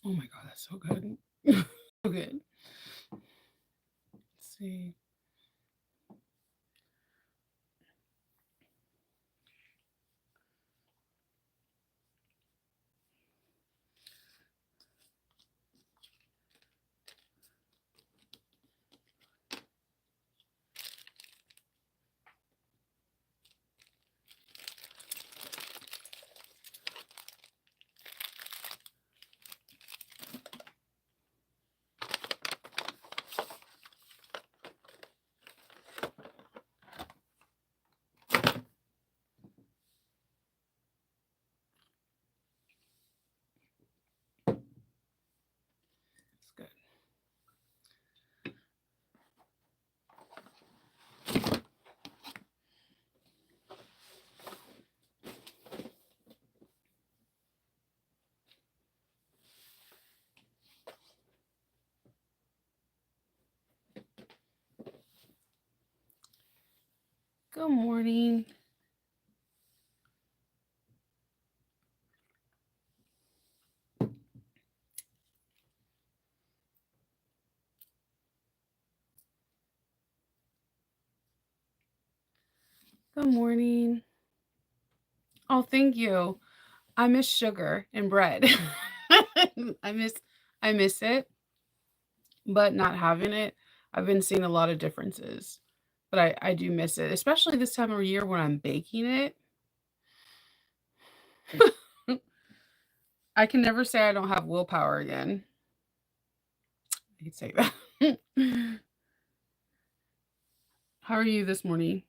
Oh my god, that's so good. So good. Let's see. It's good. Good morning. Good morning. Oh, thank you. I miss sugar and bread. I miss I miss it, but not having it, I've been seeing a lot of differences. But I do miss it, especially this time of year when I'm baking it. I can never say I don't have willpower again. I could say that. How are you this morning?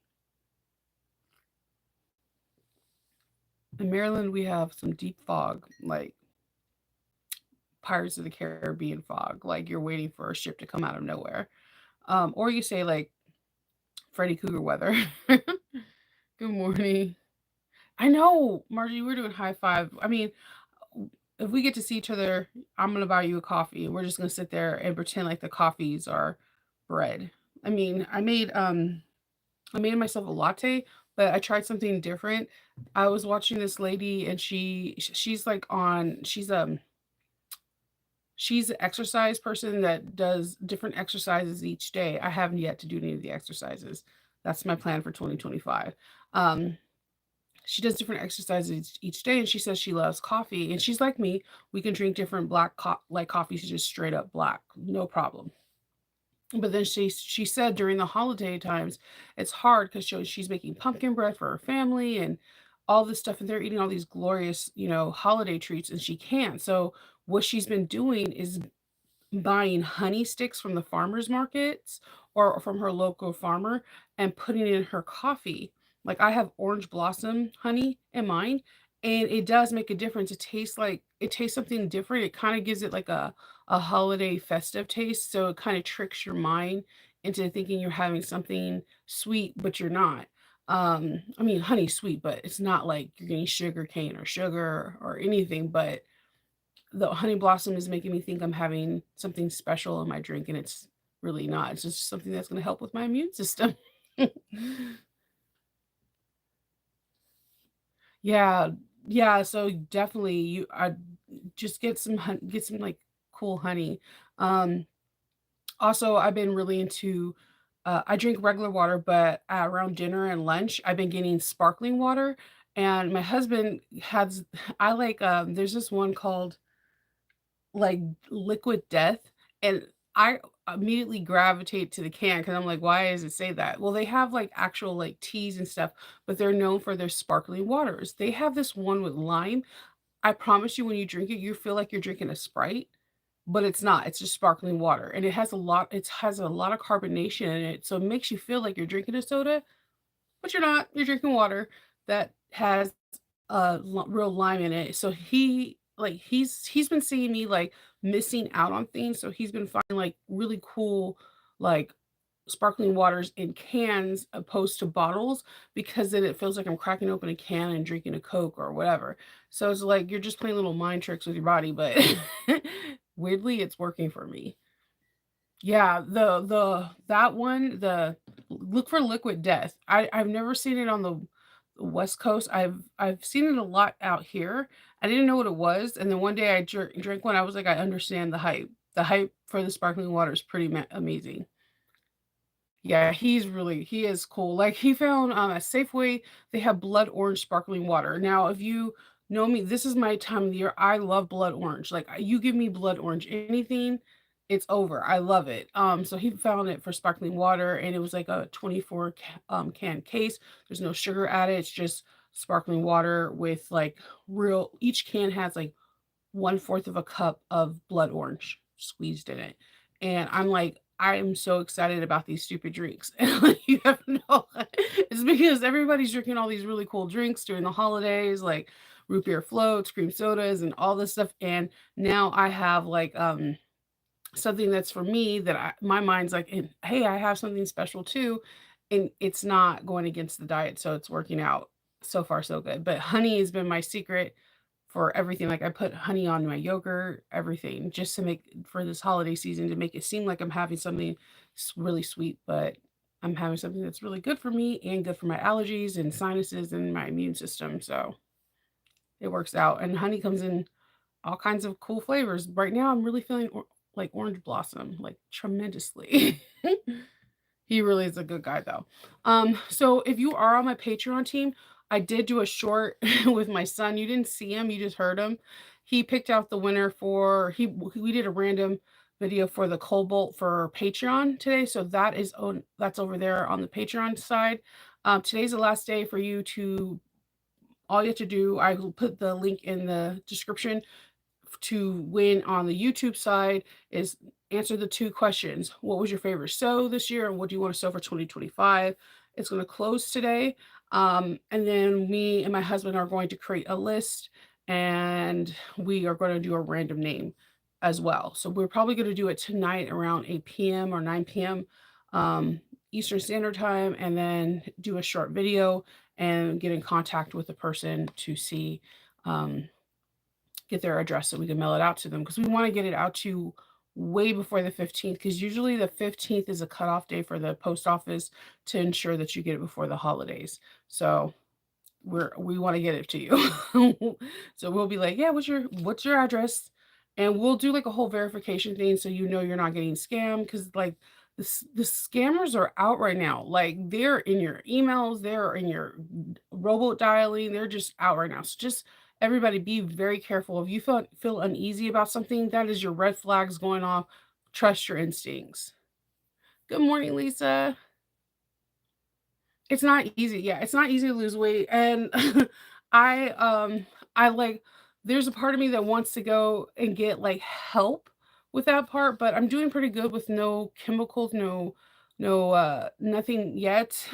In Maryland, we have some deep fog, like Pirates of the Caribbean fog. Like you're waiting for a ship to come out of nowhere. Or you say like Freddy Cougar weather. Good morning. I know, Margie, we're doing high five. I mean, if we get to see each other, I'm gonna buy you a coffee. We're just gonna sit there and pretend like the coffees are bread. I mean, I made myself a latte, but I tried something different. I was watching this lady and she's like on she's an exercise person that does different exercises each day. I haven't yet to do any of the exercises. That's my plan for 2025. Um she does different exercises each day and she says she loves coffee and she's like me. We can drink different like coffees just straight up black, no problem. But then she said during the holiday times it's hard because she's making pumpkin bread for her family and all this stuff and they're eating all these glorious holiday treats and she can't. So what she's been doing is buying honey sticks from the farmers markets or from her local farmer and putting it in her coffee. Like I have orange blossom honey in mine and it does make a difference. It tastes something different. It kind of gives it like a holiday festive taste. So it kind of tricks your mind into thinking you're having something sweet, but you're not. I mean honey sweet, but it's not like you're getting sugar cane or sugar or anything, but the honey blossom is making me think I'm having something special in my drink, and it's really not. It's just something that's gonna help with my immune system. Yeah, yeah, so definitely I just get some, like, cool honey. Um, Also, I've been really into I drink regular water, but around dinner and lunch, I've been getting sparkling water, and my husband has I like, there's this one called like Liquid Death, and I immediately gravitate to the can because I'm like, why does it say that? Well, they have like actual like teas and stuff, but they're known for their sparkling waters. They have this one with lime. I promise you, when you drink it, you feel like you're drinking a Sprite, but it's not. It's just sparkling water, and it has a lot of carbonation in it, so it makes you feel like you're drinking a soda, but you're not. You're drinking water that has real lime in it. So he's been seeing me like missing out on things. So he's been finding like really cool like sparkling waters in cans opposed to bottles because then it feels like I'm cracking open a can and drinking a Coke or whatever. So it's like you're just playing little mind tricks with your body, but weirdly it's working for me. Yeah, the that one, the look for Liquid Death. I've never seen it on the West Coast. I've seen it a lot out here. I didn't know what it was, and then one day I drank one. I was like, I understand the hype. The hype for the sparkling water is pretty amazing. Yeah, he is cool. Like he found at Safeway, they have blood orange sparkling water. Now, if you know me, this is my time of the year. I love blood orange. Like you give me blood orange, anything, it's over. I love it. So he found it for sparkling water, and it was like a 24 can case. There's no sugar added. It's just sparkling water with like real. Each can has like 1/4 of a cup of blood orange squeezed in it. And I'm like, I am so excited about these stupid drinks. And like, you have no, it's because everybody's drinking all these really cool drinks during the holidays, like root beer floats, cream sodas, and all this stuff. And now I have like something that's for me that my mind's like, hey, I have something special too. And it's not going against the diet. So it's working out so far, so good. But honey has been my secret for everything. Like I put honey on my yogurt, everything, just to make for this holiday season to make it seem like I'm having something really sweet, but I'm having something that's really good for me and good for my allergies and sinuses and my immune system. So it works out. And honey comes in all kinds of cool flavors. Right now, I'm really feeling like orange blossom, like tremendously. He really is a good guy though. So if you are on my Patreon team, I did do a short with my son. You didn't see him, you just heard him. He picked out the winner for we did a random video for the Cobalt for Patreon today. So that's over there on the Patreon side. Today's the last day for you to all you have to do, I will put the link in the description to win on the YouTube side is answer the two questions. What was your favorite sew this year, and what do you want to sew for 2025? It's going to close today. And then me and my husband are going to create a list, and we are going to do a random name as well. So we're probably going to do it tonight around 8 p.m. or 9 p.m. Eastern Standard Time, and then do a short video and get in contact with the person to see um, get their address so we can mail it out to them because we want to get it out to way before the 15th because usually the 15th is a cutoff day for the post office to ensure that you get it before the holidays. So we want to get it to you. So we'll be like, yeah, what's your address? And we'll do like a whole verification thing so you know you're not getting scammed because like the scammers are out right now. Like they're in your emails, they're in your robot dialing, they're just out right now. So just everybody be very careful. If you feel uneasy about something, that is your red flags going off. Trust your instincts. Good morning, Lisa. It's not easy. Yeah, it's not easy to lose weight. And I like there's a part of me that wants to go and get like help with that part, but I'm doing pretty good with no chemicals, no nothing yet.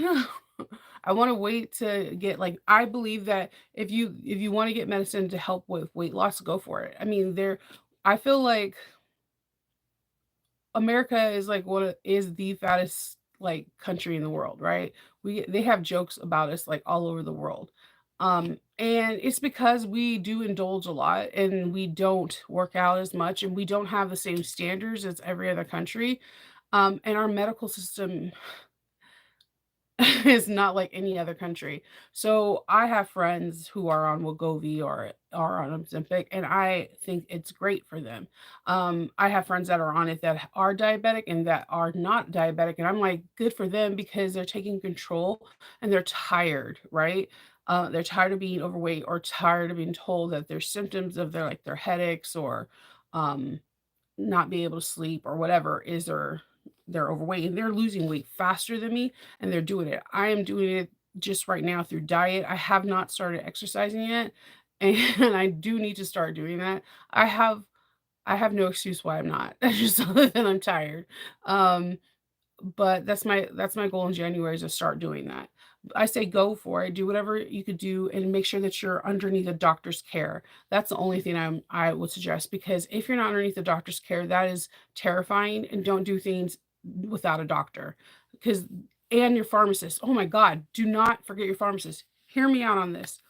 I want to wait to get like I believe that if you want to get medicine to help with weight loss, go for it. I mean, I feel like America is like is the fattest like country in the world, right? They have jokes about us like all over the world. And it's because we do indulge a lot and we don't work out as much and we don't have the same standards as every other country. And our medical system is not like any other country. So I have friends who are on Wegovy or are on Ozempic, and I think it's great for them. I have friends that are on it that are diabetic and that are not diabetic, and I'm like, good for them because they're taking control and they're tired, right? They're tired of being overweight or tired of being told that there's symptoms of their headaches or um, not be able to sleep or whatever is they're overweight and they're losing weight faster than me and they're doing it. I am doing it just right now through diet. I have not started exercising yet and I do need to start doing that. I have I have no excuse why I'm not. Just other than I'm tired. Um but that's my goal in January is to start doing that. I say go for it. Do whatever you could do and make sure that you're underneath a doctor's care. That's the only thing I would suggest because if you're not underneath the doctor's care, that is terrifying and don't do things without a doctor. Because and your pharmacist. Oh my God, do not forget your pharmacist. Hear me out on this.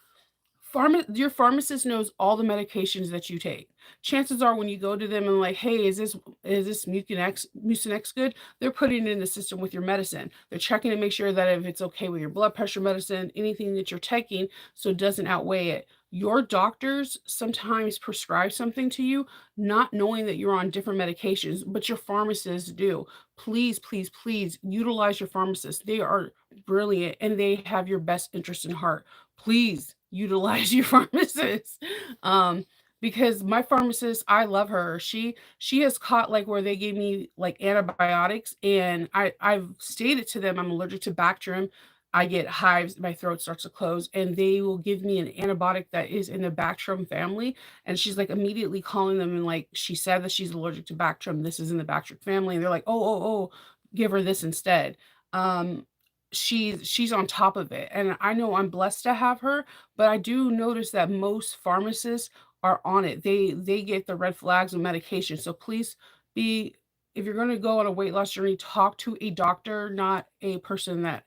Your pharmacist knows all the medications that you take. Chances are when you go to them and like, "Hey, is this Mucinex good?" They're putting it in the system with your medicine. They're checking to make sure that if it's okay with your blood pressure medicine, anything that you're taking, so it doesn't outweigh it. Your doctors sometimes prescribe something to you, not knowing that you're on different medications, but your pharmacists do. Please, please, please utilize your pharmacists. They are brilliant and they have your best interest in heart. Please utilize your pharmacist. Um, because my pharmacist, I love her. She has caught like where they gave me like antibiotics and I've stated to them I'm allergic to Bactrim. I get hives, my throat starts to close, and they will give me an antibiotic that is in the Bactrim family. And she's like immediately calling them and like she said that she's allergic to Bactrim. This is in the Bactrim family. And they're like, oh, give her this instead. Um, she's on top of it. And I know I'm blessed to have her, but I do notice that most pharmacists are on it. They get the red flags of medication. So please be if you're going to go on a weight loss journey, talk to a doctor, not a person that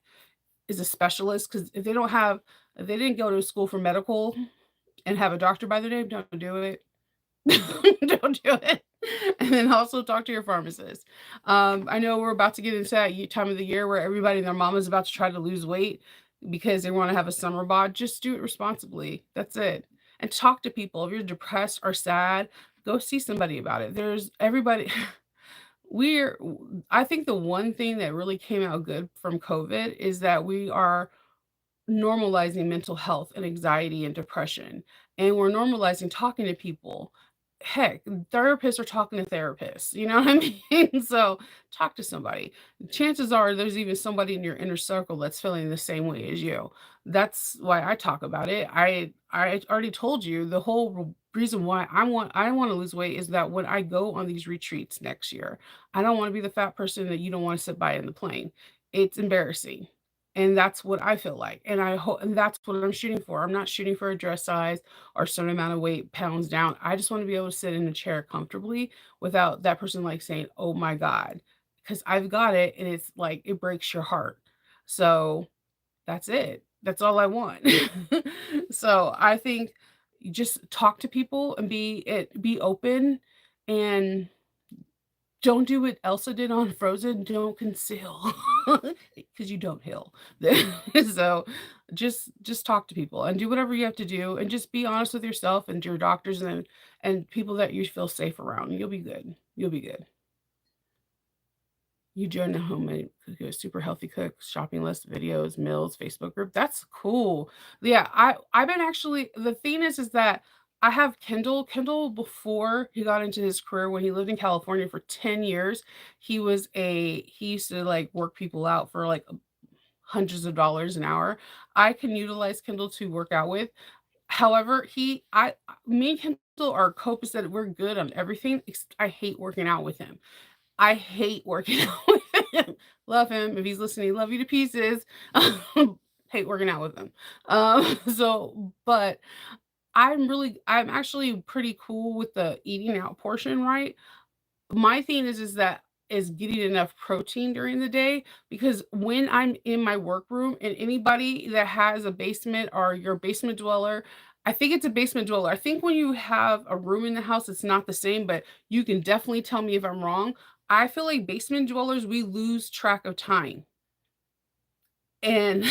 is a specialist. Because if they didn't go to school for medical and have a doctor by their name, don't do it. Don't do it. And then also talk to your pharmacist. I know we're about to get into that time of the year where everybody and their mom is about to try to lose weight because they want to have a summer bod. Just do it responsibly. That's it. And talk to people. If you're depressed or sad, go see somebody about it. There's everybody. we're, I think the one thing that really came out good from COVID is that we are normalizing mental health and anxiety and depression. And we're normalizing talking to people. Heck, therapists are talking to therapists. You know what I mean? So talk to somebody. Chances are there's even somebody in your inner circle that's feeling the same way as you. That's why I talk about it. I already told you the whole reason why I want to lose weight is that when I go on these retreats next year, I don't want to be the fat person that you don't want to sit by in the plane. It's embarrassing. And that's what I feel like, and I hope and that's what I'm shooting for. I'm not shooting for a dress size or a certain amount of weight pounds down. I just wanna be able to sit in a chair comfortably without that person, like, saying, "Oh my god," because 'cause I've got it, and it's like, it breaks your heart. So, that's it. That's all I want. So, I think you just talk to people and be open and don't do what Elsa did on Frozen, don't conceal, because you don't heal. So, just talk to people and do whatever you have to do, and just be honest with yourself and your doctors and people that you feel safe around. You'll be good. You'll be good. You join the homemade super healthy cook shopping list, videos, meals, Facebook group. That's cool. Yeah, I've been actually the thing is that I have Kindle. Kindle before he got into his career when he lived in California for 10 years, he used to like work people out for like hundreds of dollars an hour. I can utilize Kindle to work out with. However, me and Kindle are copacetic. We're good on everything. I hate working out with him. I hate working out with him. Love him. If he's listening, love you to pieces. Hate working out with him. But I'm actually pretty cool with the eating out portion, right? My thing is getting enough protein during the day because when I'm in my workroom and anybody that has a basement or you're a basement dweller, I think it's a basement dweller. I think when you have a room in the house, it's not the same, but you can definitely tell me if I'm wrong. I feel like basement dwellers, we lose track of time. And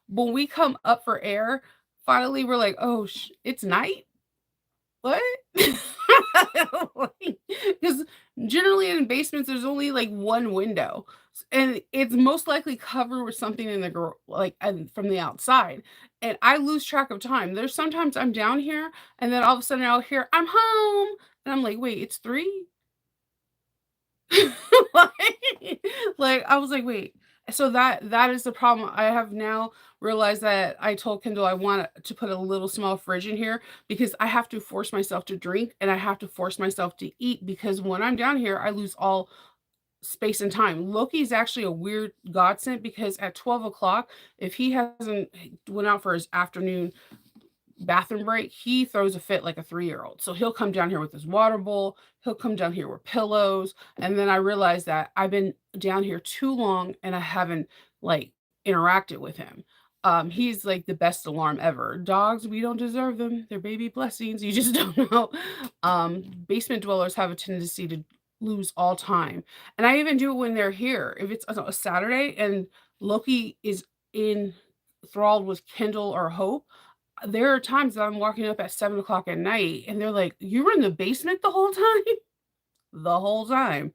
when we come up for air, finally we're like, oh, it's night. What? Because generally in basements, there's only like one window, and it's most likely covered with something in the like from the outside. And I lose track of time. There's sometimes I'm down here, and then all of a sudden I'll hear I'm home, and I'm like, wait, it's 3. like, like, I was like, wait. So that is the problem. I have now realized that I told Kindle I want to put a little small fridge in here because I have to force myself to drink and I have to force myself to eat because when I'm down here, I lose all space and time. Loki is actually a weird godsend because at 12 o'clock, if he hasn't went out for his afternoon bathroom break, he throws a fit like a 3-year-old. So he'll come down here with his water bowl, he'll come down here with pillows, and then I realized that I've been down here too long and I haven't like interacted with him. He's like the best alarm ever. Dogs, we don't deserve them. They're baby blessings. You just don't know. Basement dwellers have a tendency to lose all time. And I even do it when they're here. If it's a Saturday and Loki is enthralled with Kendall or Hope, there are times that I'm walking up at 7 o'clock at night and they're like, "You were in the basement the whole time?" The whole time.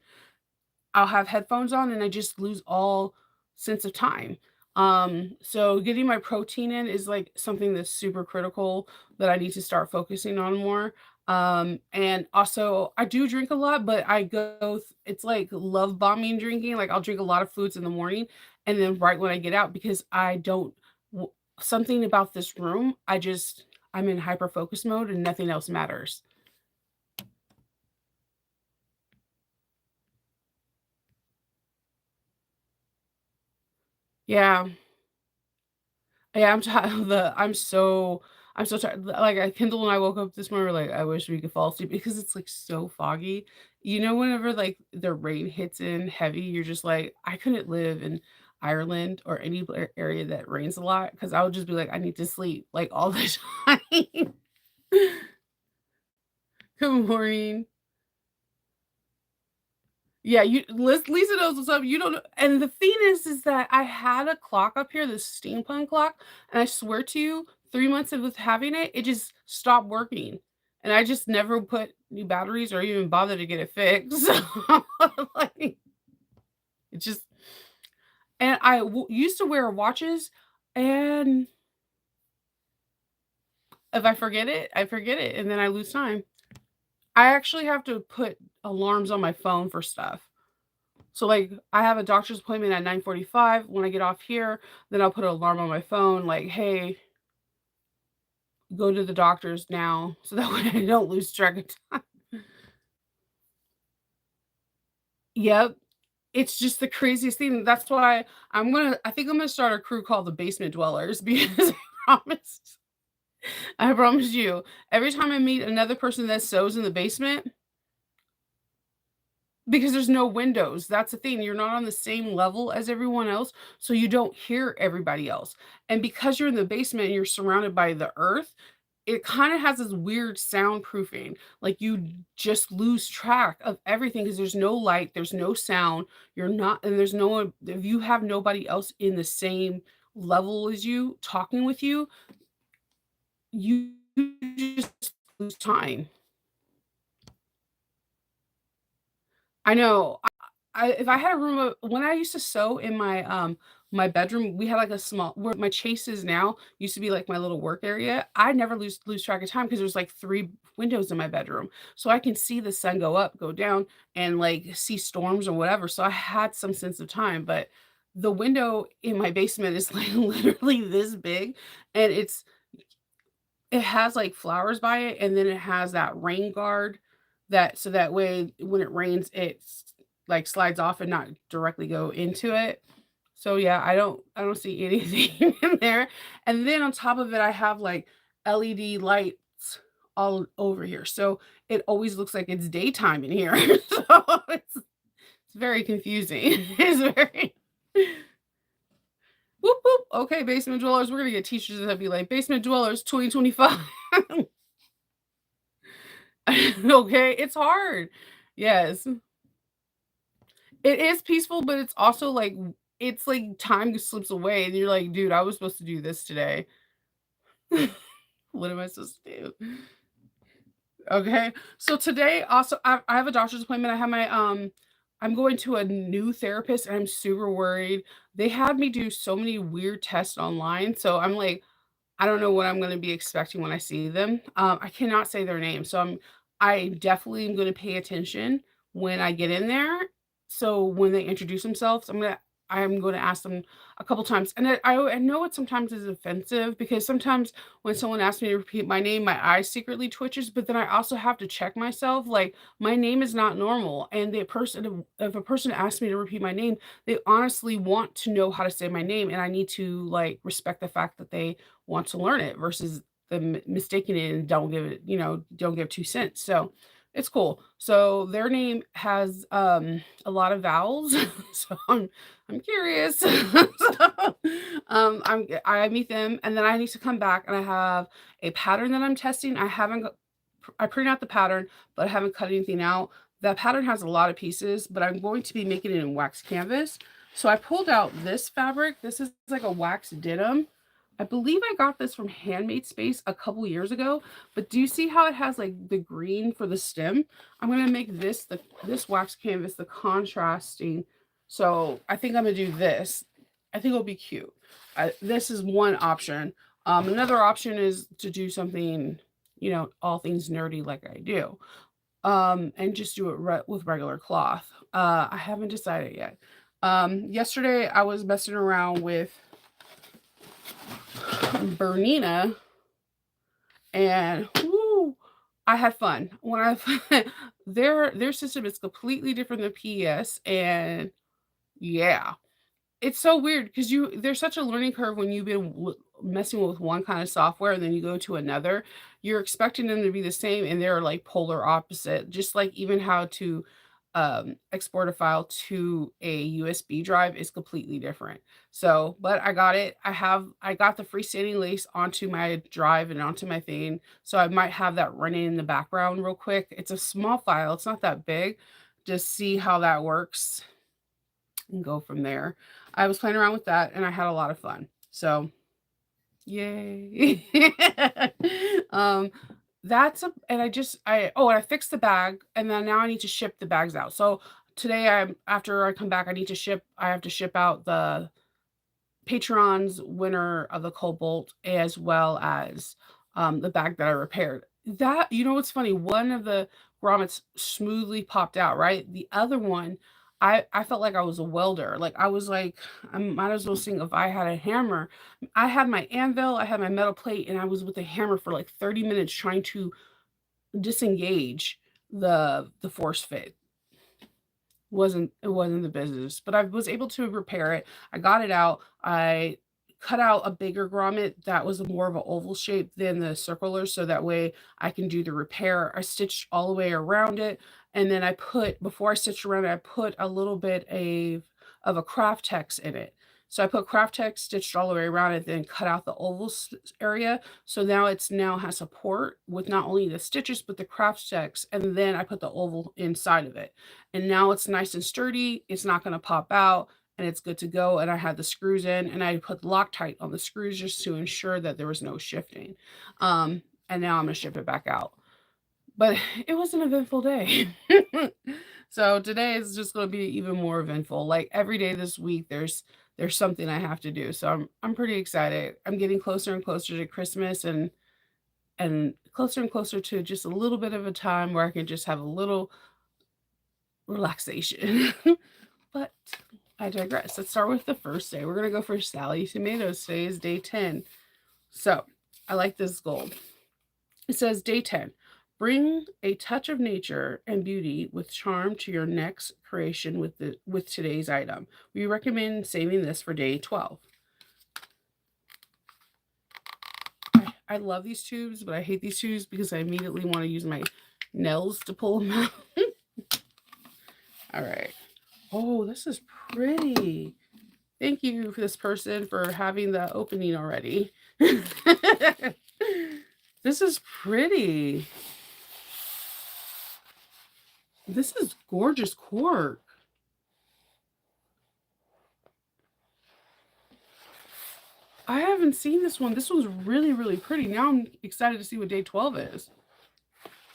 I'll have headphones on and I just lose all sense of time. So getting my protein in is like something that's super critical that I need to start focusing on more. And also I do drink a lot, but it's like love bombing drinking. Like I'll drink a lot of foods in the morning and then right when I get out because I don't w- something about this room, I'm in hyper focus mode and nothing else matters. Yeah. Yeah, I'm so tired. Like, Kendall and I woke up this morning, we're like, "I wish we could fall asleep," because it's, like, so foggy. You know, whenever, like, the rain hits in heavy, you're just like, "I couldn't live in Ireland or any area that rains a lot because I would just be like, I need to sleep, like, all the time." Good morning. Yeah, Lisa knows what's up, you don't know and the thing is that I had a clock up here, this steampunk clock, and I swear to you, 3 months of with having it, it just stopped working, and I just never put new batteries or even bothered to get it fixed, so, like, it just and used to wear watches, and if I forget it, I forget it, and then I lose time. I actually have to put alarms on my phone for stuff. So, like, I have a doctor's appointment at 9:45. When I get off here, then I'll put an alarm on my phone like, "Hey, go to the doctor's now," so that way I don't lose track of time. Yep. It's just the craziest thing. That's why I think I'm gonna start a crew called the Basement Dwellers because promise I promise you, every time I meet another person that sews in the basement because there's no windows, that's the thing, you're not on the same level as everyone else, so you don't hear everybody else, and because you're in the basement and you're surrounded by the earth, it kinda has this weird soundproofing, like, you just lose track of everything because there's no light, there's no sound, you're not and there's no one if you have nobody else in the same level as you talking with you, you just lose time. I know. If I had a room of when I used to sew in my bedroom, we had like a small where my chase is now used to be like my little work area. I never lose track of time because there's like 3 windows in my bedroom. So I can see the sun go up, go down, and like see storms or whatever. So I had some sense of time, but the window in my basement is like literally this big and it has, like, flowers by it, and then it has that rain guard that so that way when it rains, like, slides off and not directly go into it. So, yeah, I don't see anything in there, and then on top of it, I have, like, LED lights all over here, so it always looks like it's daytime in here. So, it's very confusing. It's very "Whoop, whoop, okay, basement dwellers, we're gonna get teachers that be like, 'Basement dwellers 2025.'" Okay, it's hard. Yes. It is peaceful, but it's also it's like time slips away and you're like, "Dude, I was supposed to do this today. What am I supposed to do?" Okay. So today also I have a doctor's appointment. I'm going to a new therapist and I'm super worried. They had me do so many weird tests online. So I'm like, I don't know what I'm gonna be expecting when I see them. I cannot say their name, so I definitely am gonna pay attention when I get in there. So when they introduce themselves, I'm gonna ask them a couple times, and I know it sometimes is offensive because sometimes when someone asks me to repeat my name, my eye secretly twitches, but then I also have to check myself, like, my name is not normal, and the person if a person asks me to repeat my name, they honestly want to know how to say my name, and I need to, like, respect the fact that they want to learn it versus them mistaking it and don't give 2 cents. So It's cool. So their name has, a lot of vowels, so I'm curious. So, I meet them, and then I need to come back, and I have a pattern that I'm testing. I haven't go I printed out the pattern, but I haven't cut anything out. That pattern has a lot of pieces, but I'm going to be making it in wax canvas. So I pulled out this fabric. This is like a wax denim. I believe I got this from Handmade Space a couple years ago, but do you see how it has like the green for the stem? I'm gonna make this wax canvas the contrasting. So I think I'm gonna do this. I think it'll be cute. This is one option. Another option is to do something, all things nerdy like I do, and just do it with regular cloth. I haven't decided yet. Yesterday I was messing around with Bernina, and woo, I had fun. When I their system is completely different than PES, and yeah, it's so weird because there's such a learning curve when you've been messing with one kind of software and then you go to another. You're expecting them to be the same, and they're like polar opposite. Just like even how to export a file to a USB drive is completely different. So, but I got it. I got the freestanding lace onto my drive and onto my thing. So I might have that running in the background real quick. It's a small file. It's not that big. Just see how that works and go from there. I was playing around with that and I had a lot of fun. So, yay. um that's a and I just I oh, and I fixed the bag, and then now I need to ship the bags out. So today after I come back, I have to ship out the Patreon's winner of the Cobalt, as well as, the bag that I repaired. What's funny? One of the grommets smoothly popped out, right? The other one, I felt like I was a welder. Like, I was like, I might as well sing if I had a hammer. I had my anvil, I had my metal plate, and I was with the hammer for, like, 30 minutes trying to disengage the force fit. It wasn't the business, but I was able to repair it. I got it out. I cut out a bigger grommet that was more of an oval shape than the circular, so that way I can do the repair. I stitched all the way around it, and then before I stitched around it, I put a little bit of a craft text in it. So I put craft text stitched all the way around it, then cut out the oval area. So now has support with not only the stitches but the craft text, and then I put the oval inside of it, and now it's nice and sturdy. It's not going to pop out, and it's good to go. And I had the screws in, and I put Loctite on the screws just to ensure that there was no shifting. And now I'm going to ship it back out. But it was an eventful day. So today is just going to be even more eventful. Like every day this week, there's something I have to do. So I'm pretty excited. I'm getting closer and closer to Christmas, and closer and closer to just a little bit of a time where I can just have a little relaxation. But I digress. Let's start with the first day. We're going to go for Sally Tomatoes. Today is day 10. So I like this gold. It says day 10. Bring a touch of nature and beauty with charm to your next creation with today's item. We recommend saving this for day 12. I love these tubes, but I hate these tubes because I immediately want to use my nails to pull them out. All right. Oh, this is pretty. Thank you for this person for having the opening already. This is pretty. This is gorgeous cork. I haven't seen this one. This one's really, really pretty. Now I'm excited to see what day 12 is.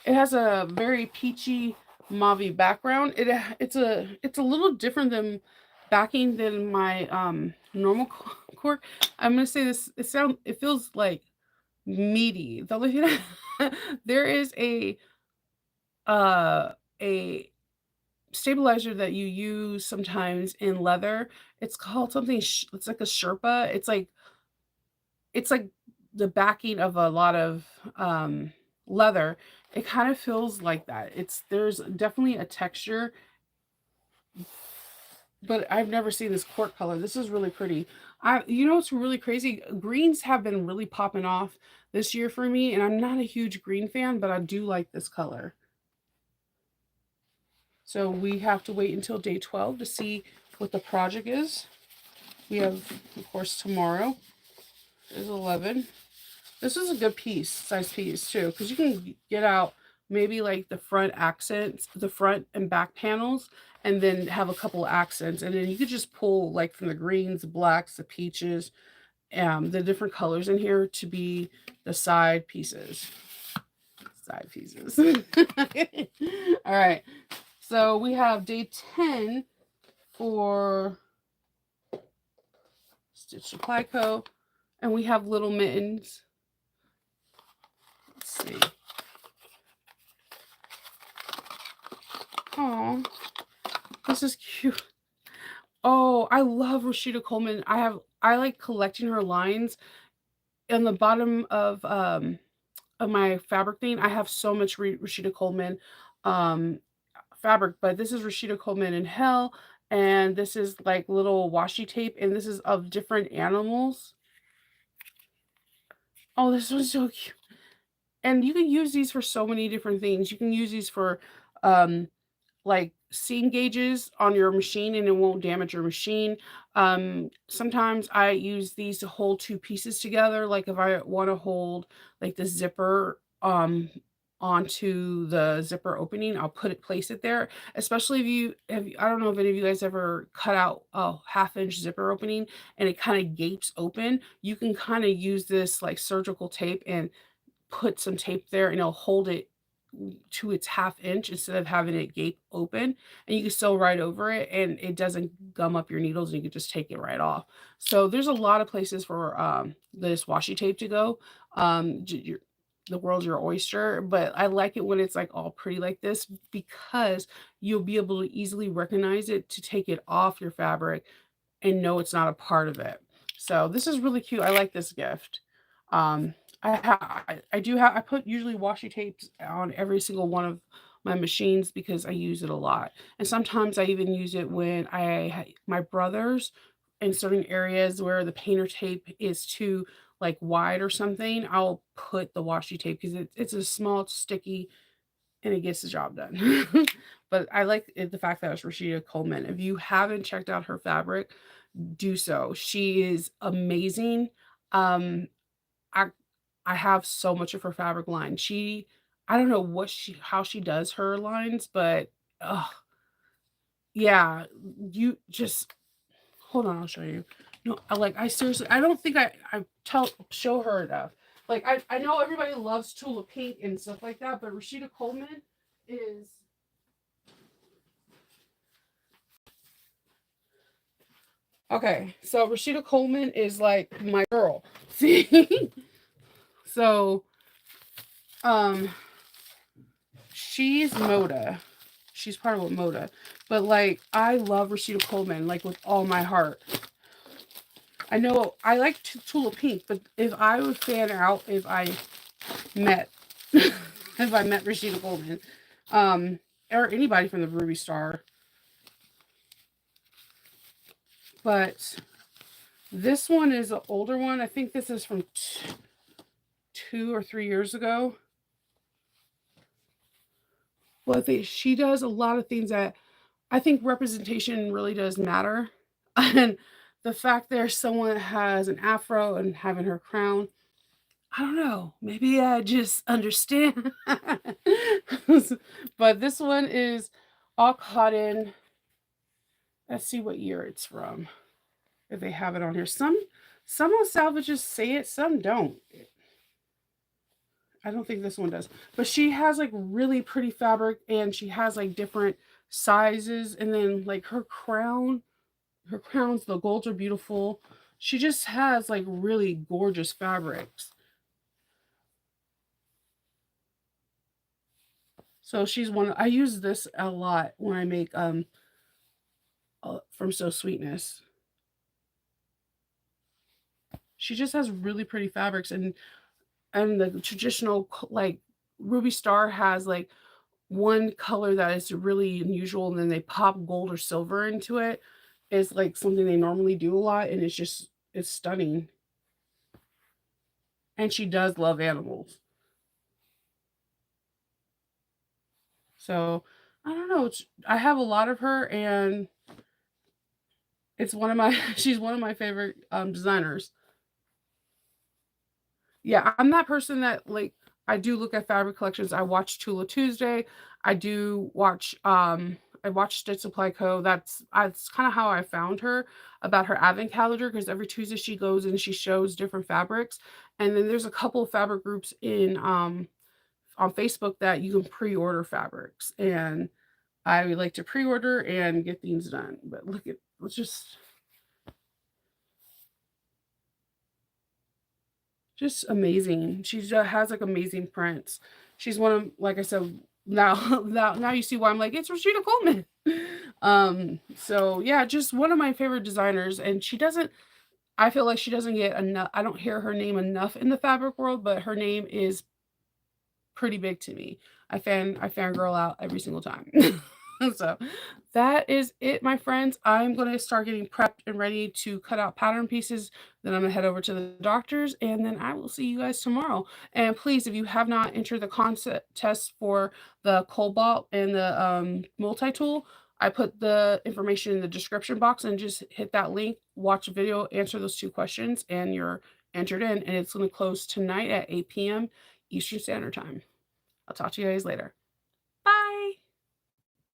It has a very peachy mauve background. It's a little different than backing than my normal cork. I'm gonna say this. It feels like meaty. The only thing there is a stabilizer that you use sometimes in leather. It's called something. It's like a Sherpa. It's like the backing of a lot of leather. It kind of feels like that. There's definitely a texture, but I've never seen this cork color. This is really pretty. It's really crazy. Greens have been really popping off this year for me, and I'm not a huge green fan, but I do like this color. So we have to wait until day 12 to see what the project is. We have, of course, tomorrow is 11. This is a good piece, size piece too, because you can get out maybe like the front accents, the front and back panels, and then have a couple of accents. And then you could just pull like from the greens, the blacks, the peaches, the different colors in here to be the side pieces. Side pieces. All right. So we have day 10 for Stitch Supply Co. And we have little mittens. Let's see. Oh, this is cute. Oh, I love Rashida Coleman. I like collecting her lines. In the bottom of my fabric thing, I have so much Rashida Coleman um fabric, but this is Rashida Coleman in Hell, and this is like little washi tape, and this is of different animals. Oh, this one's so cute. And you can use these for so many different things. You can use these for um like seam gauges on your machine and it won't damage your machine. Sometimes I use these to hold two pieces together. Like if I want to hold like the zipper onto the zipper opening, I'll place it there. Especially if you have, I don't know if any of you guys ever cut out a 1/2 inch zipper opening and it kind of gapes open. You can kind of use this like surgical tape and put some tape there and it'll hold it to its 1/2 inch instead of having it gape open, and you can sew right over it and it doesn't gum up your needles and you can just take it right off. So there's a lot of places for this washi tape to go. The world's your oyster, but I like it when it's like all pretty like this because you'll be able to easily recognize it to take it off your fabric and know it's not a part of it. So this is really cute. I like this gift. Um, I do have I put usually washi tapes on every single one of my machines because I use it a lot. And sometimes I even use it when my brothers in certain areas where the painter tape is too like wide or something, I'll put the washi tape because it's a small, sticky, and it gets the job done. But I like the fact that it's Rashida Coleman. If you haven't checked out her fabric, do so. She is amazing. Um, I I have so much of her fabric line. I don't know how she does her lines, but yeah, you just hold on, I'll show you. No, I seriously, I don't think I show her enough. Like I know everybody loves Tula Pink and stuff like that, but Rashida Coleman is okay. So Rashida Coleman is like my girl. See, so um, she's Moda. She's part of Moda, but like I love Rashida Coleman like with all my heart. I know I like Tula Pink, but if I would fan out if I met if I met Rashida Coleman, or anybody from the Ruby Star, but this one is an older one. I think this is from 2 or 3 years ago. But she does a lot of things that I think representation really does matter. And the fact there's someone that has an afro and having her crown, I don't know. Maybe I just understand. But this one is all cotton. Let's see what year it's from. If they have it on here. Some on salvages say it, some don't. I don't think this one does. But she has like really pretty fabric and she has like different sizes and then like her crowns, the golds are beautiful. She just has like really gorgeous fabrics. So she's one I use this a lot when I make from So Sweetness. She just has really pretty fabrics and the traditional like Ruby Star has like one color that is really unusual and then they pop gold or silver into it is like something they normally do a lot and it's stunning. And she does love animals. So I don't know, I have a lot of her, and it's one of my she's one of my favorite, designers. Yeah, I'm that person that, like, I do look at fabric collections. I watch Tula Tuesday. I do watch, I watch Stitch Supply Co. That's kinda how I found her, about her advent calendar, because every Tuesday she goes and she shows different fabrics, and then there's a couple of fabric groups on Facebook that you can pre-order fabrics, and I would like to pre-order and get things done. But look at let's just amazing. She just has like amazing prints. She's one of, like I said, now now you see why I'm like, it's Rashida Coleman. So yeah, just one of my favorite designers, and she doesn't I feel like she doesn't get enough. I don't hear her name enough in the fabric world, but her name is pretty big to me. I fangirl out every single time. So that is it, my friends. I'm gonna start getting prepped and ready to cut out pattern pieces. Then I'm gonna head over to the doctor's, and then I will see you guys tomorrow. And please, if you have not entered the concept test for the Cobalt and the multi-tool, I put the information in the description box, and just hit that link, watch a video, answer those two questions, and you're entered in. And it's gonna close tonight at 8 p.m. Eastern Standard Time. I'll talk to you guys later.